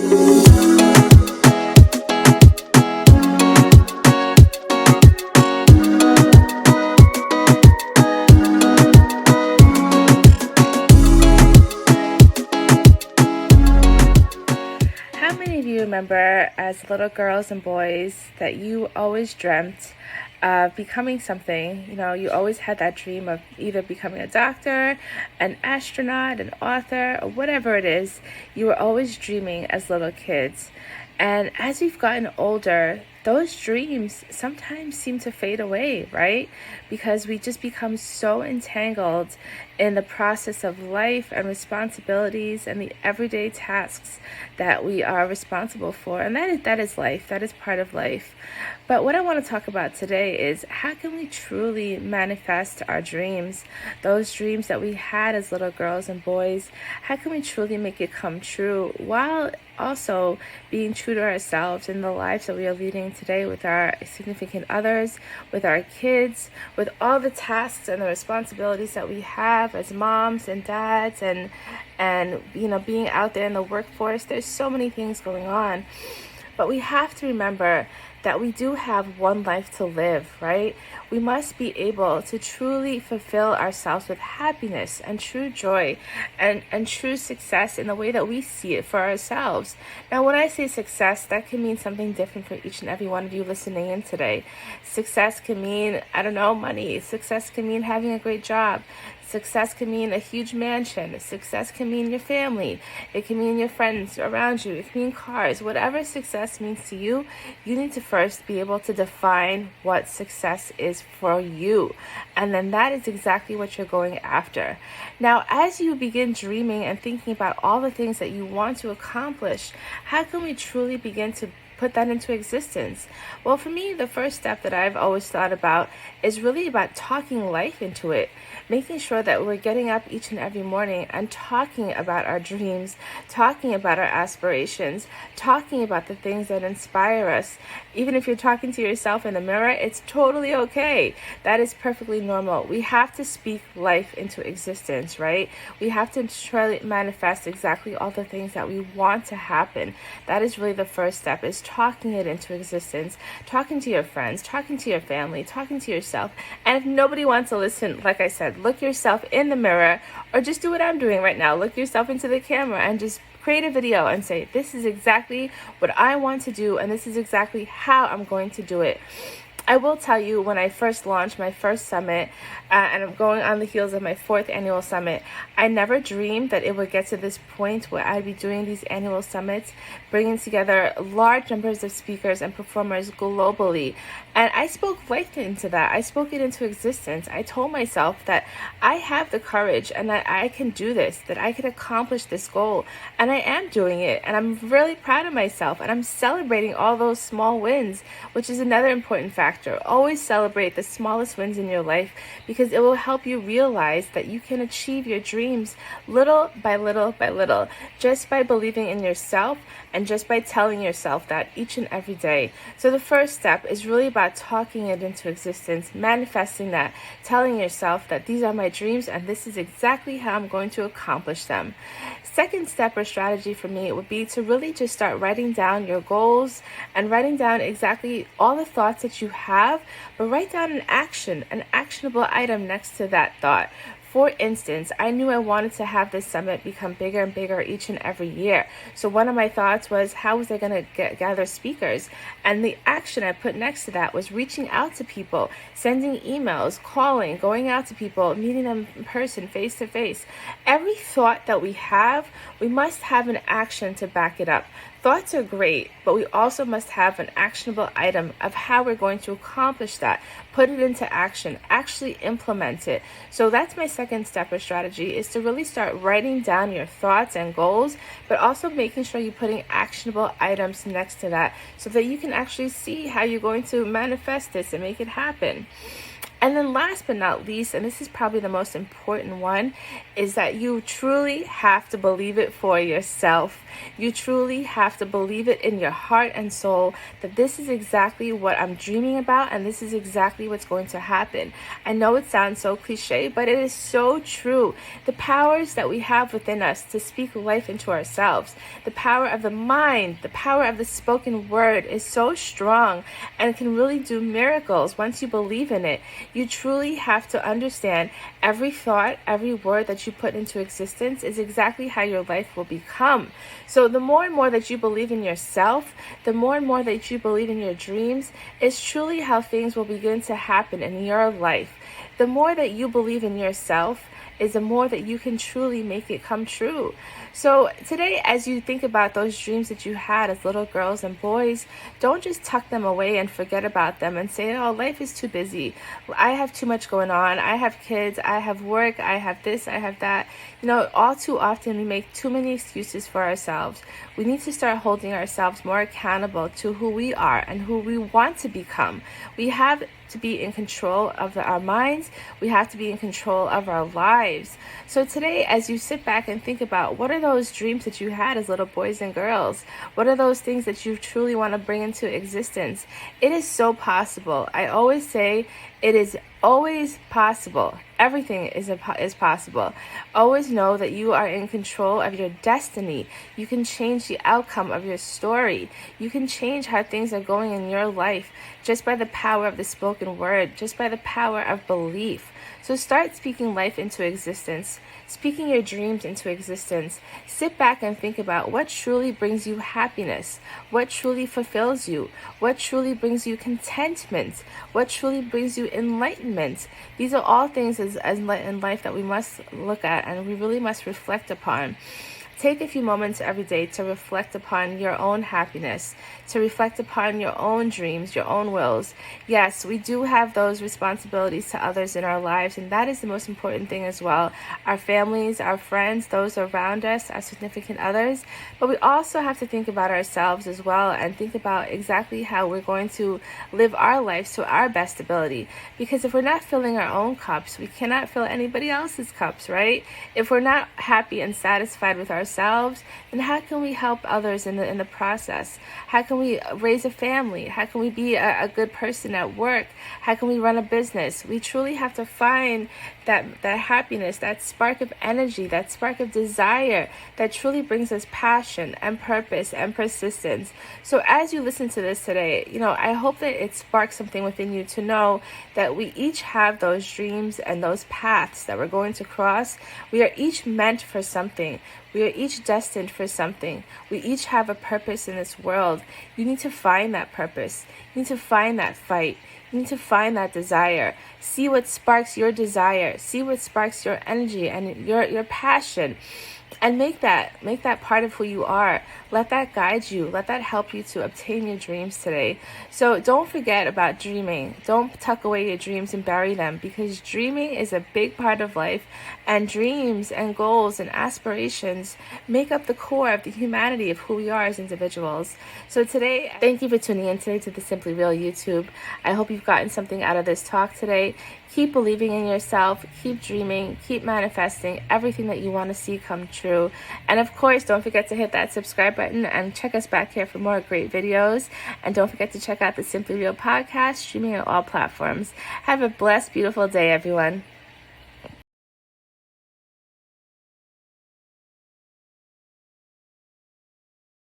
How many of you remember as little girls and boys that you always dreamt of becoming something? You know, you always had that dream of either becoming a doctor, an astronaut, an author, or whatever it is. You were always dreaming as little kids. And as we've gotten older, those dreams sometimes seem to fade away, right? Because we just become so entangled in the process of life and responsibilities and the everyday tasks that we are responsible for. And that is life. That is part of life. But what I want to talk about today is how can we truly manifest our dreams, those dreams that we had as little girls and boys? How can we truly make it come true while also being true to ourselves in the lives that we are leading today with our significant others, with our kids, with all the tasks and the responsibilities that we have as moms and dads and being out there in the workforce. There's so many things going on. But we have to remember that we do have one life to live, right? We must be able to truly fulfill ourselves with happiness and true joy and true success in the way that we see it for ourselves. Now, when I say success, that can mean something different for each and every one of you listening in today. Success can mean, money. Success can mean having a great job. Success can mean a huge mansion. Success can mean your family. It can mean your friends around you. It can mean cars. Whatever success means to you, you need to first be able to define what success is for you. And then that is exactly what you're going after. Now, as you begin dreaming and thinking about all the things that you want to accomplish, how can we truly begin to put that into existence? Well, for me, the first step that I've always thought about is really about talking life into it, making sure that we're getting up each and every morning and talking about our dreams, talking about our aspirations, talking about the things that inspire us. Even if you're talking to yourself in the mirror, it's totally okay. That is perfectly normal. We have to speak life into existence, right? We have to try to manifest exactly all the things that we want to happen. That is really the first step, is talking it into existence, talking to your friends, talking to your family, talking to yourself. And if nobody wants to listen, like I said, look yourself in the mirror, or just do what I'm doing right now. Look yourself into the camera and just create a video and say, this is exactly what I want to do, and this is exactly how I'm going to do it. I will tell you, when I first launched my first summit, and I'm going on the heels of my 4th annual summit, I never dreamed that it would get to this point where I'd be doing these annual summits, bringing together large numbers of speakers and performers globally. And I spoke life into that. I spoke it into existence. I told myself that I have the courage and that I can do this, that I can accomplish this goal. And I am doing it. And I'm really proud of myself. And I'm celebrating all those small wins, which is another important factor. Always celebrate the smallest wins in your life, because it will help you realize that you can achieve your dreams little by little by little, just by believing in yourself and just by telling yourself that each and every day. So the first step is really about talking it into existence, manifesting that, telling yourself that these are my dreams and this is exactly how I'm going to accomplish them. Second step or strategy for me would be to really just start writing down your goals and writing down exactly all the thoughts that you have, but write down an actionable item next to that thought. For instance, I knew I wanted to have this summit become bigger and bigger each and every year. So one of my thoughts was, how was I going to gather speakers? And the action I put next to that was reaching out to people, sending emails, calling, going out to people, meeting them in person, face to face. Every thought that we have, we must have an action to back it up. Thoughts are great, but we also must have an actionable item of how we're going to accomplish that. Put it into action, actually implement it. So that's my second step or strategy, is to really start writing down your thoughts and goals, but also making sure you're putting actionable items next to that so that you can actually see how you're going to manifest this and make it happen. And then last but not least, and this is probably the most important one, is that you truly have to believe it for yourself. You truly have to believe it in your heart and soul that this is exactly what I'm dreaming about and this is exactly what's going to happen. I know it sounds so cliche, but it is so true. The powers that we have within us to speak life into ourselves, the power of the mind, the power of the spoken word is so strong and can really do miracles once you believe in it. You truly have to understand every thought, every word that you put into existence is exactly how your life will become. So the more and more that you believe in yourself, the more and more that you believe in your dreams, is truly how things will begin to happen in your life. The more that you believe in yourself is the more that you can truly make it come true. So today, as you think about those dreams that you had as little girls and boys, don't just tuck them away and forget about them and say, oh, life is too busy. I have too much going on. I have kids. I have work. I have this. I have that. All too often we make too many excuses for ourselves. We need to start holding ourselves more accountable to who we are and who we want to become. We have to be in control of our minds. We have to be in control of our lives. So today, as you sit back and think about what are those dreams that you had as little boys and girls, what are those things that you truly want to bring into existence, it is so possible. I always say it is always possible. Everything is possible. Always know that you are in control of your destiny. You can change the outcome of your story. You can change how things are going in your life just by the power of the spoken word, just by the power of belief. So start speaking life into existence, speaking your dreams into existence. Sit back and think about what truly brings you happiness, what truly fulfills you, what truly brings you contentment, what truly brings you enlightenment. These are all things in life that we must look at and we really must reflect upon. Take a few moments every day to reflect upon your own happiness, to reflect upon your own dreams, your own wills. Yes, we do have those responsibilities to others in our lives, and that is the most important thing as well. Our families, our friends, those around us, our significant others. But we also have to think about ourselves as well and think about exactly how we're going to live our lives to our best ability. Because if we're not filling our own cups, we cannot fill anybody else's cups, right? If we're not happy and satisfied with ourselves, then how can we help others in the process? How can we raise a family? How can we be a good person at work? How can we run a business? We truly have to find that happiness, that spark of energy, that spark of desire that truly brings us passion and purpose and persistence. So as you listen to this today, I hope that it sparks something within you to know that we each have those dreams and those paths that we're going to cross. We are each meant for something. We are each destined for something. We each have a purpose in this world. You need to find that purpose. You need to find that fight. You need to find that desire. See what sparks your desire. See what sparks your energy and your passion. And make that part of who you are. Let that guide you. Let that help you to obtain your dreams today. So don't forget about dreaming. Don't tuck away your dreams and bury them, because dreaming is a big part of life, and dreams and goals and aspirations make up the core of the humanity of who we are as individuals. So today, thank you for tuning in today to the Simply Real YouTube. I hope you've gotten something out of this talk today. Keep believing in yourself, keep dreaming, keep manifesting everything that you want to see come true. And of course, don't forget to hit that subscribe button and check us back here for more great videos. And don't forget to check out the Simply Real podcast, streaming on all platforms. Have a blessed, beautiful day, everyone.